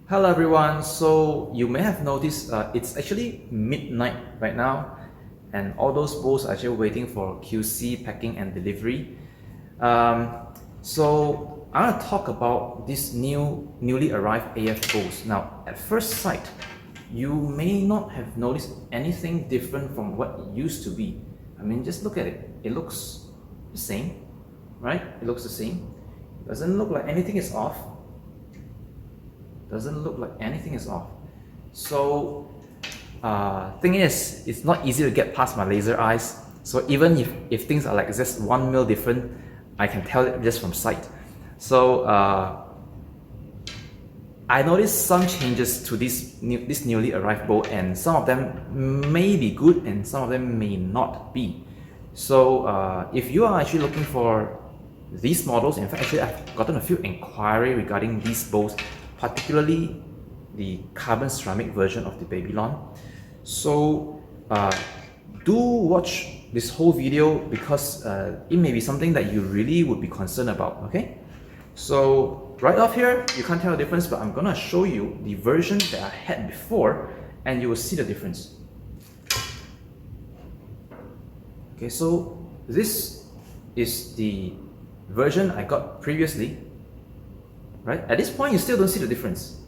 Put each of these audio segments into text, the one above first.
Hello everyone, so you may have noticed it's actually midnight right now and all those bowls are actually waiting for QC, packing and delivery. So I want to talk about these newly arrived AF bowls. Now at first sight, you may not have noticed anything different from what it used to be. I mean, just look at it, it looks the same, right? It looks the same. It doesn't look like anything is off. Doesn't look like anything is off. So thing is, it's not easy to get past my laser eyes. So even if things are like just 1 mil different, I can tell it just from sight. So I noticed some changes to this newly arrived bowl, and some of them may be good and some of them may not be. So if you are actually looking for these models, in fact actually I've gotten a few inquiry regarding these bowls, particularly the carbon ceramic version of the Babylon. So do watch this whole video because it may be something that you really would be concerned about, okay? So right off here, you can't tell the difference, but I'm gonna show you the version that I had before and you will see the difference. Okay, so this is the version I got previously. Right? At this point, you still don't see the difference.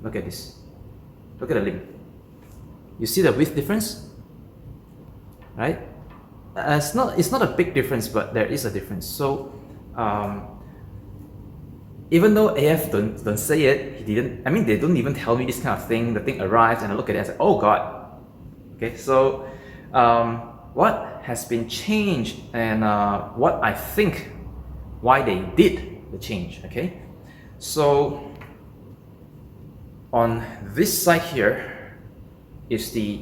Look at this. Look at the limb. You see the width difference? Right? It's not a big difference, but there is a difference. So even though AF don't say it, he didn't. I mean, they don't even tell me this kind of thing. The thing arrives, and I look at it and say, "Oh God." Okay, so what has been changed, and what I think why they did the change, okay? So on this side here is the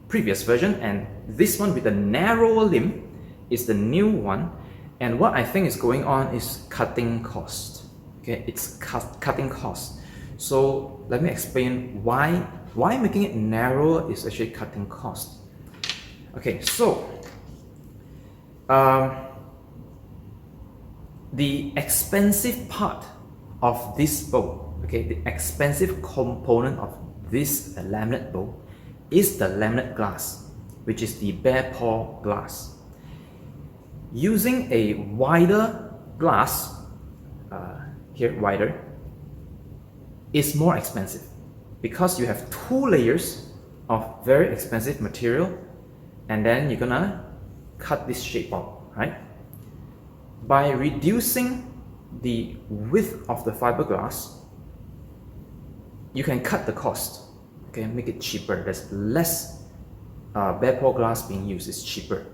previous version, and this one with the narrower limb is the new one. And what I think is going on is cutting cost. Okay, it's cutting cost. So let me explain why making it narrower is actually cutting cost. Okay, so the expensive part of this bowl, okay, the expensive component of this laminate bowl is the laminate glass, which is the bare pore glass. Using a wider glass, here wider, is more expensive because you have 2 layers of very expensive material and then you're gonna cut this shape out, right? By reducing the width of the fiberglass, you can cut the cost, okay, make it cheaper. There's less bare pore glass being used, it's cheaper.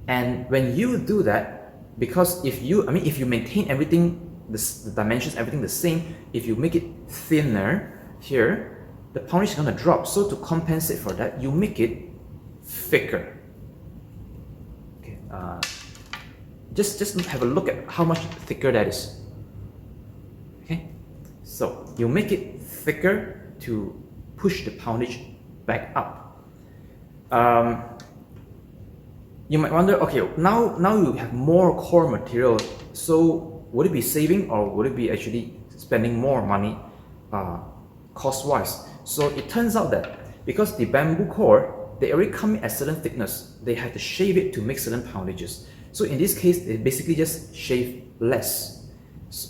And when you do that, because if you maintain everything, the dimensions, everything the same, if you make it thinner here, the poundage is gonna drop. So to compensate for that, you make it thicker. Okay, just have a look at how much thicker that is. Okay, so you make it thicker to push the poundage back up. You might wonder, okay, now you have more core material, so would it be saving or would it be actually spending more money cost-wise? So it turns out that because the bamboo core, they already come in at certain thickness, they have to shave it to make certain poundages. So in this case, they basically just shave less,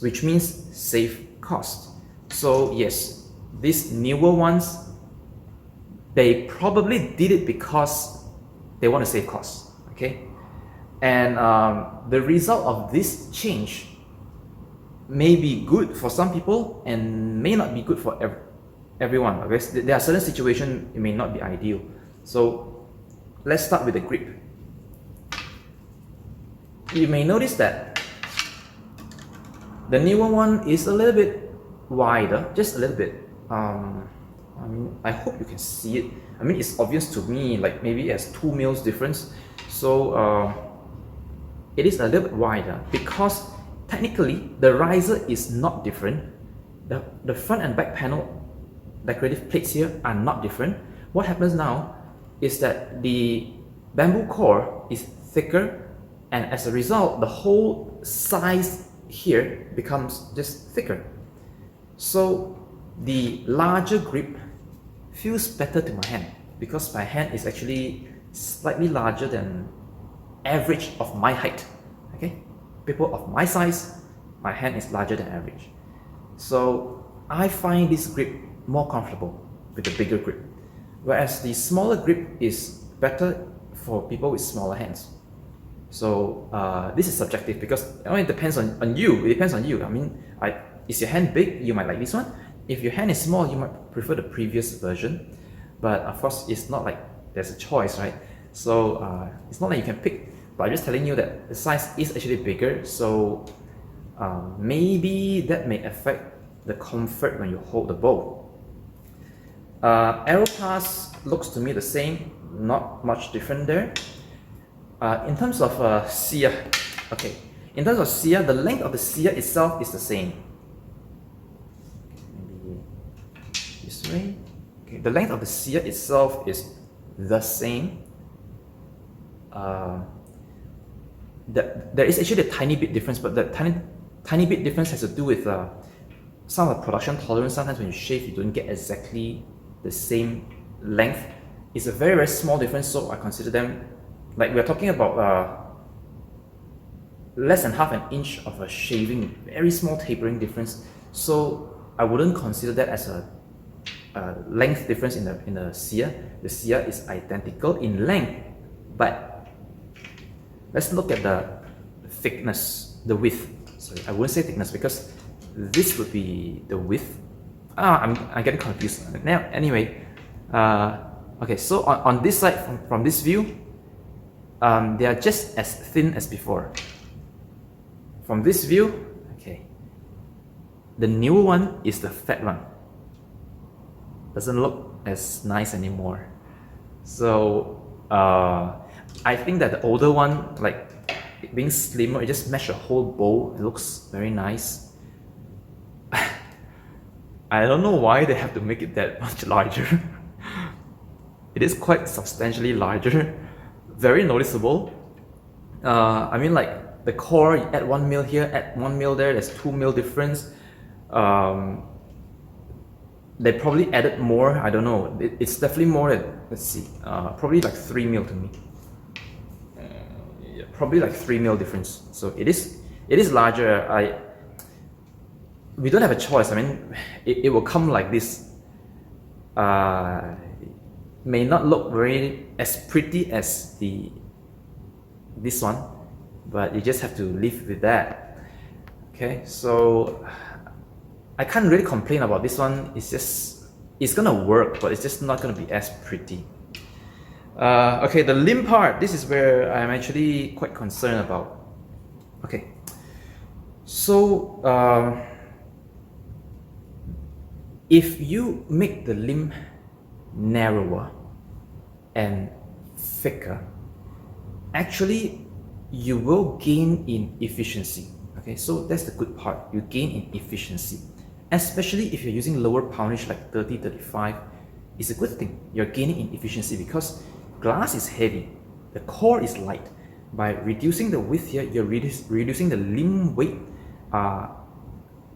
which means save cost. So yes, these newer ones, they probably did it because they want to save costs, okay? And the result of this change may be good for some people and may not be good for everyone. Okay? There are certain situations it may not be ideal. So let's start with the grip. You may notice that the newer one is a little bit wider, just a little bit. I mean, I hope you can see it. I mean, it's obvious to me, like maybe it has 2 mils difference. So it is a little bit wider because technically the riser is not different. The front and back panel decorative plates here are not different. What happens now is that the bamboo core is thicker, and as a result, the whole size here becomes just thicker. So the larger grip feels better to my hand because my hand is actually slightly larger than average of my height. Okay, people of my size, my hand is larger than average. So I find this grip more comfortable with the bigger grip, whereas the smaller grip is better for people with smaller hands. So this is subjective because it depends on you. It depends on you. I mean, is your hand big? You might like this one. If your hand is small, you might prefer the previous version. But of course, it's not like there's a choice, right? So it's not like you can pick. But I'm just telling you that the size is actually bigger. So maybe that may affect the comfort when you hold the bow. Aeropass looks to me the same, not much different there. In terms of sear, okay. In terms of sear, the length of the sear itself is the same. Maybe this way. Okay, the length of the sear itself is the same. There is actually a tiny bit difference, but the tiny bit difference has to do with some of the production tolerance. Sometimes when you shave, you don't get exactly the same length. It's a very, very small difference, so I consider them, like we're talking about less than half an inch of a shaving, very small tapering difference. So I wouldn't consider that as a length difference in the sear. The sear is identical in length, but let's look at the thickness, the width. Sorry, I wouldn't say thickness because this would be the width. I'm getting confused now. Anyway, okay, so on this side, from this view, they are just as thin as before. From this view, okay, the new one is the fat one. Doesn't look as nice anymore. So I think that the older one, like being slimmer, it just meshed the whole bow. It looks very nice. I don't know why they have to make it that much larger. It is quite substantially larger, very noticeable. I mean, like the core, you add 1 mil here, add 1 mil there, there's 2 mil difference. They probably added more, I don't know. It's definitely more than, let's see, probably like 3 mil to me. Yeah, probably like 3 mil difference. So it is larger. We don't have a choice. I mean, it will come like this. May not look very as pretty as this one, but you just have to live with that. Okay, so I can't really complain about this one. It's gonna work, but it's just not gonna be as pretty. Okay, the limb part, this is where I'm actually quite concerned about. Okay, so if you make the limb narrower and thicker, actually you will gain in efficiency. Okay, so that's the good part. You gain in efficiency, especially if you're using lower poundage like 30, 35. It's a good thing. You're gaining in efficiency because glass is heavy, the core is light. By reducing the width here, you're reducing the limb weight,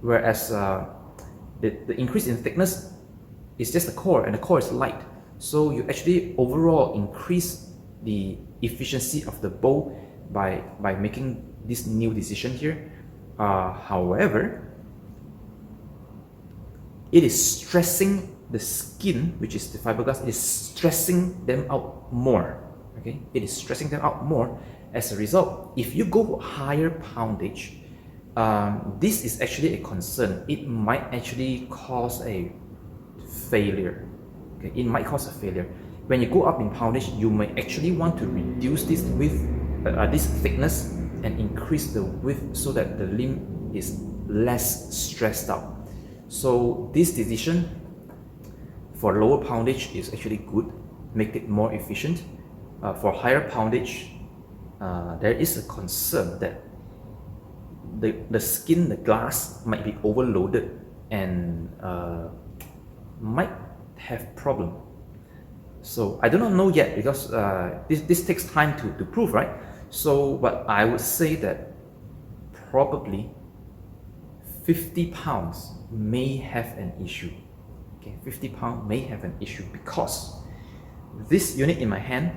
whereas the increase in thickness is just the core, and the core is light. So you actually overall increase the efficiency of the bow by making this new decision here. However, it is stressing the skin, which is the fiberglass, it is stressing them out more. Okay, it is stressing them out more. As a result, if you go higher poundage, this is actually a concern. It might actually cause a failure. Okay, it might cause a failure. When you go up in poundage, you may actually want to reduce this width, this thickness, and increase the width so that the limb is less stressed out. So this decision for lower poundage is actually good, make it more efficient. For higher poundage, there is a concern that the skin, the glass might be overloaded and might have problem. So I do not know yet because this takes time to prove, right? So but I would say that probably 50 pounds may have an issue. Okay, 50 pounds may have an issue because this unit in my hand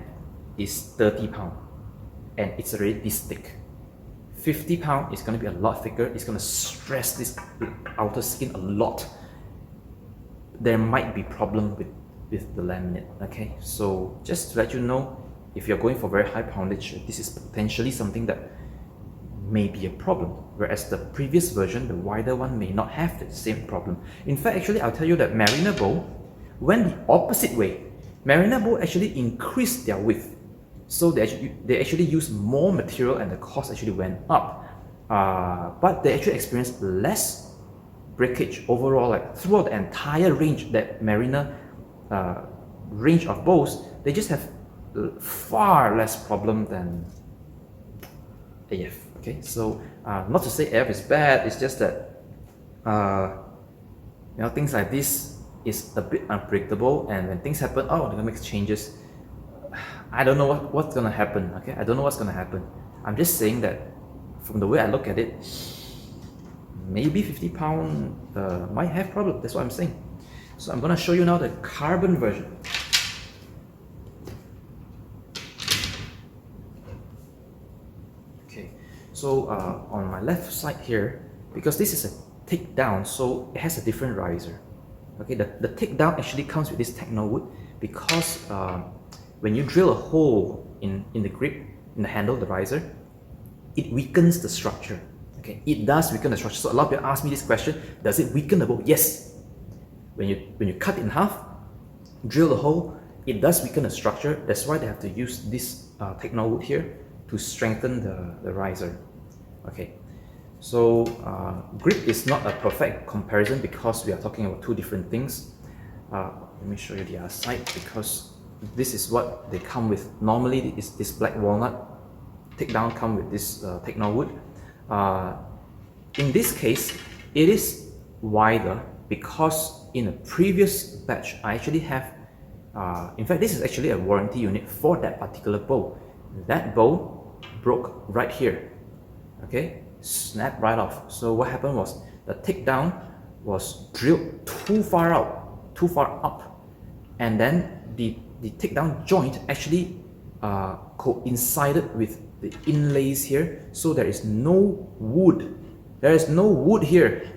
is 30 pounds and it's already this thick. 50 pounds is going to be a lot thicker. It's going to stress this outer skin a lot. There might be problem with the laminate. Okay, so just to let you know, if you're going for very high poundage, this is potentially something that may be a problem, whereas the previous version, the wider one, may not have the same problem. In fact, actually, I'll tell you that Mariner bow went the opposite way. Mariner bow actually increased their width, so they actually used more material and the cost actually went up. But they actually experienced less breakage overall, like throughout the entire range, that Mariner range of bows, they just have far less problem than AF. Okay, so not to say AF is bad, it's just that things like this is a bit unpredictable, and when things happen, oh, they're gonna make changes. I don't know what's gonna happen. Okay, I don't know what's gonna happen. I'm just saying that from the way I look at it, maybe 50 pound might have problem. That's what I'm saying. So I'm gonna show you now the carbon version. Okay, so on my left side here, because this is a takedown, so it has a different riser. Okay, the takedown actually comes with this Technowood because when you drill a hole in the grip, in the handle, the riser, it weakens the structure. Okay, it does weaken the structure. So a lot of people ask me this question: does it weaken the bow? Yes. When you cut it in half, drill the hole, it does weaken the structure. That's why they have to use this Technowood here to strengthen the riser. Okay, so grip is not a perfect comparison because we are talking about two different things. Let me show you the other side, because this is what they come with. Normally, it's this black walnut. Takedown come with this Technowood. In this case, it is wider because in a previous batch, I actually have, in fact, this is actually a warranty unit for that particular bow. That bow broke right here, okay, snapped right off. So what happened was the takedown was drilled too far out, too far up, and then the takedown joint actually coincided with the inlays here, so there is no wood. There is no wood here,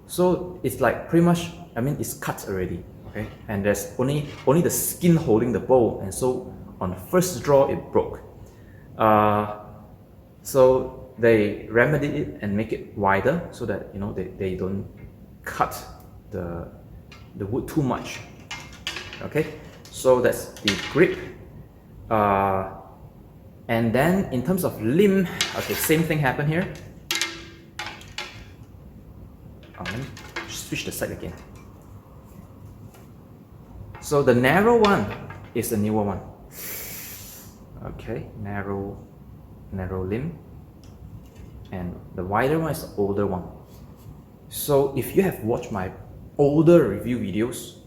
so it's like pretty much, I mean, it's cut already. Okay, and there's only the skin holding the bow, and so on the first draw it broke. So they remedied it and make it wider so that they don't cut the wood too much. Okay, so that's the grip. And then in terms of limb, okay, same thing happened here. Let me switch the side again. So the narrow one is the newer one. Okay, narrow limb, and the wider one is the older one. So if you have watched my older review videos,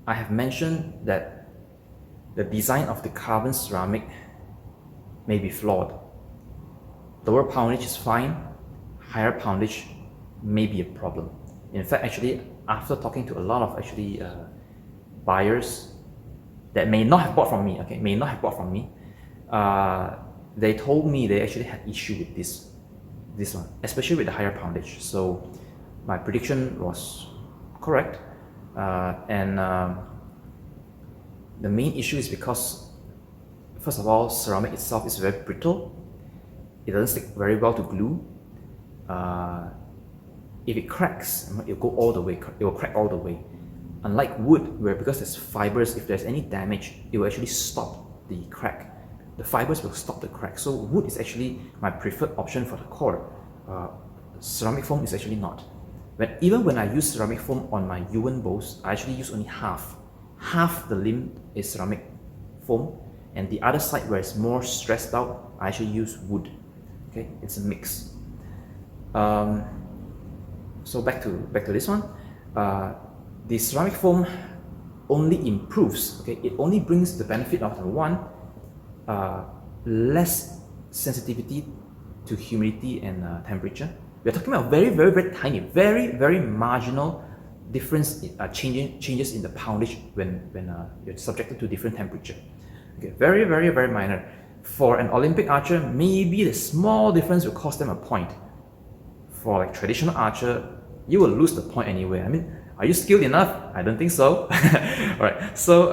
I have mentioned that the design of the carbon ceramic may be flawed. Lower poundage is fine, higher poundage may be a problem. In fact, actually, after talking to a lot of buyers that may not have bought from me, they told me they actually had issue with this one, especially with the higher poundage. So my prediction was correct, and the main issue is because, first of all, ceramic itself is very brittle. It doesn't stick very well to glue. If it cracks, it will go all the way. It will crack all the way. Unlike wood, where because there's fibers, if there's any damage, it will actually stop the crack. The fibers will stop the crack. So wood is actually my preferred option for the core. Ceramic foam is actually not. Even when I use ceramic foam on my Yuan bows, I actually use only half. Half the limb is ceramic foam, and the other side where it's more stressed out, I actually use wood. Okay, it's a mix. So back to this one. The ceramic foam only improves. Okay, it only brings the benefit of the one, less sensitivity to humidity and temperature. We're talking about very, very, very tiny, very, very marginal difference in, changes in the poundage when you're subjected to different temperature. Okay, very, very, very minor. For an Olympic archer, maybe the small difference will cost them a point. For like traditional archer, you will lose the point anyway. I mean, are you skilled enough? I don't think so. Alright, so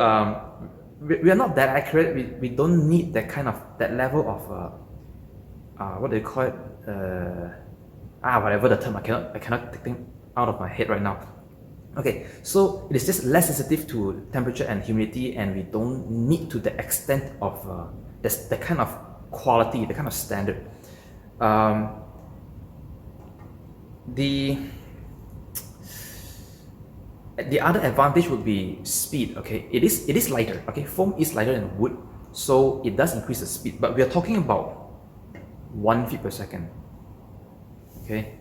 we are not that accurate. We don't need that kind of, that level of, what do you call it? Whatever the term, I cannot take it out of my head right now. Okay, so it is just less sensitive to temperature and humidity, and we don't need to the extent of the kind of quality, the kind of standard. The other advantage would be speed. Okay, it is lighter. Okay, foam is lighter than wood, so it does increase the speed. But we are talking about 1 feet per second. Okay,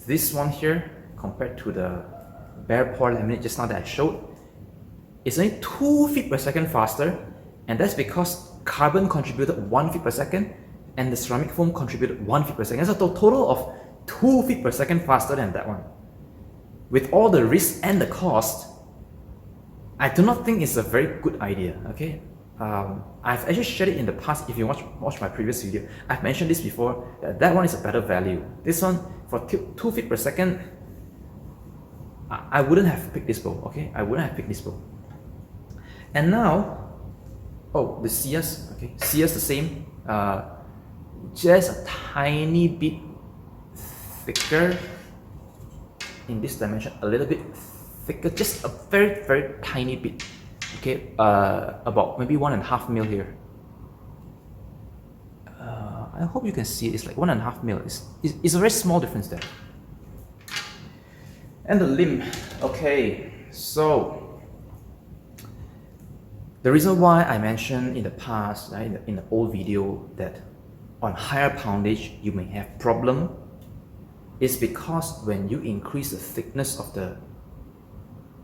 this one here compared to the bare pore laminate just now that I showed, it's only 2 feet per second faster, and that's because carbon contributed 1 feet per second and the ceramic foam contributed 1 feet per second. That's a total of 2 feet per second faster than that one. With all the risk and the cost, I do not think it's a very good idea. Okay, I've actually shared it in the past. If you watch my previous video, I've mentioned this before, that one is a better value. This one, for 2 feet per second, I wouldn't have picked this bow. Okay, I wouldn't have picked this bow. And now, oh, the CS. Okay, CS the same, just a tiny bit thicker in this dimension, a little bit thicker, just a very, very tiny bit. Okay, about maybe 1.5 mil here. I hope you can see it. It's like 1.5 mil. It's a very small difference there. And the limb. Okay, so the reason why I mentioned in the past, right, in the old video, that on higher poundage you may have problem is because when you increase the thickness of the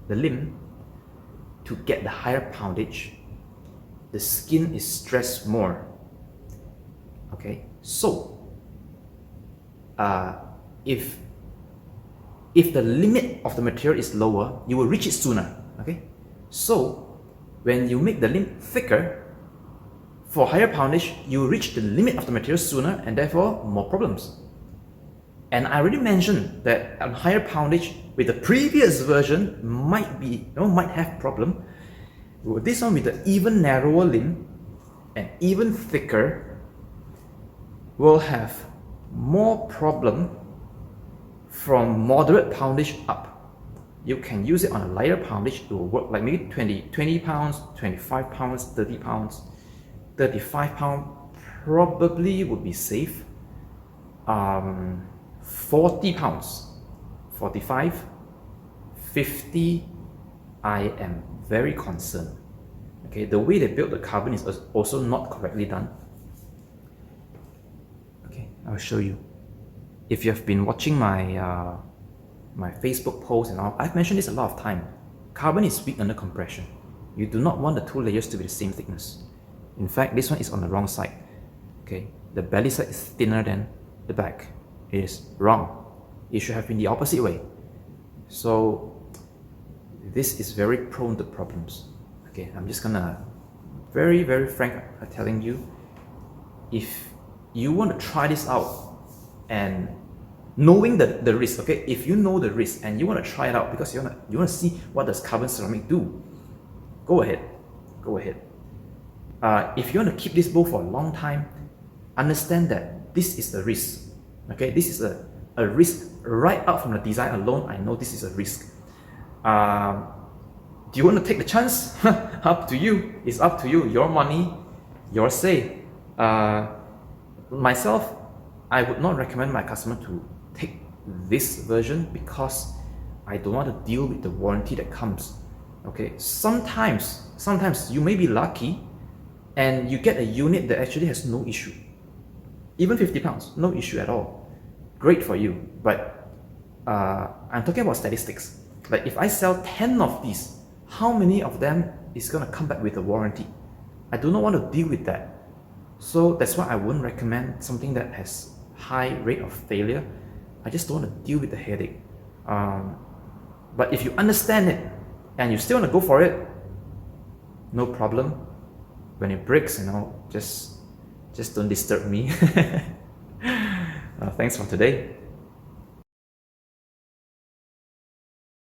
limb to get the higher poundage, the skin is stressed more. Okay, so if the limit of the material is lower, you will reach it sooner. Okay, so when you make the limb thicker, for higher poundage, you will reach the limit of the material sooner, and therefore more problems. And I already mentioned that on higher poundage with the previous version might have problem. This one with the even narrower limb and even thicker will have more problem from moderate poundage up. You can use it on a lighter poundage, it will work like maybe 20 pounds, 25 pounds, 30 pounds. 35 pounds probably would be safe. 40 pounds, 45, 50, I am very concerned. Okay, the way they built the carbon is also not correctly done. Okay, I'll show you. If you have been watching my my Facebook posts and all, I've mentioned this a lot of time. Carbon is weak under compression. You do not want the two layers to be the same thickness. In fact, this one is on the wrong side. Okay, the belly side is thinner than the back. It is wrong. It should have been the opposite way. So this is very prone to problems. Okay, I'm just gonna very, very frank telling you, if you want to try this out and knowing the risk, okay, if you know the risk and you want to try it out because you want to see what does carbon ceramic do, go ahead. If you want to keep this bow for a long time, understand that this is a risk. Okay, this is a risk right out from the design alone. I know this is a risk. Do you want to take the chance? Up to you. It's up to you. Your money, your say. Myself, I would not recommend my customer to take this version because I don't want to deal with the warranty that comes. Okay, sometimes you may be lucky and you get a unit that actually has no issue. Even 50 pounds, no issue at all. Great for you, but I'm talking about statistics. Like if I sell 10 of these, how many of them is gonna come back with a warranty? I do not want to deal with that. So that's why I wouldn't recommend something that has high rate of failure. I just don't want to deal with the headache. But if you understand it and you still want to go for it, no problem. When it breaks, just don't disturb me. Thanks for today.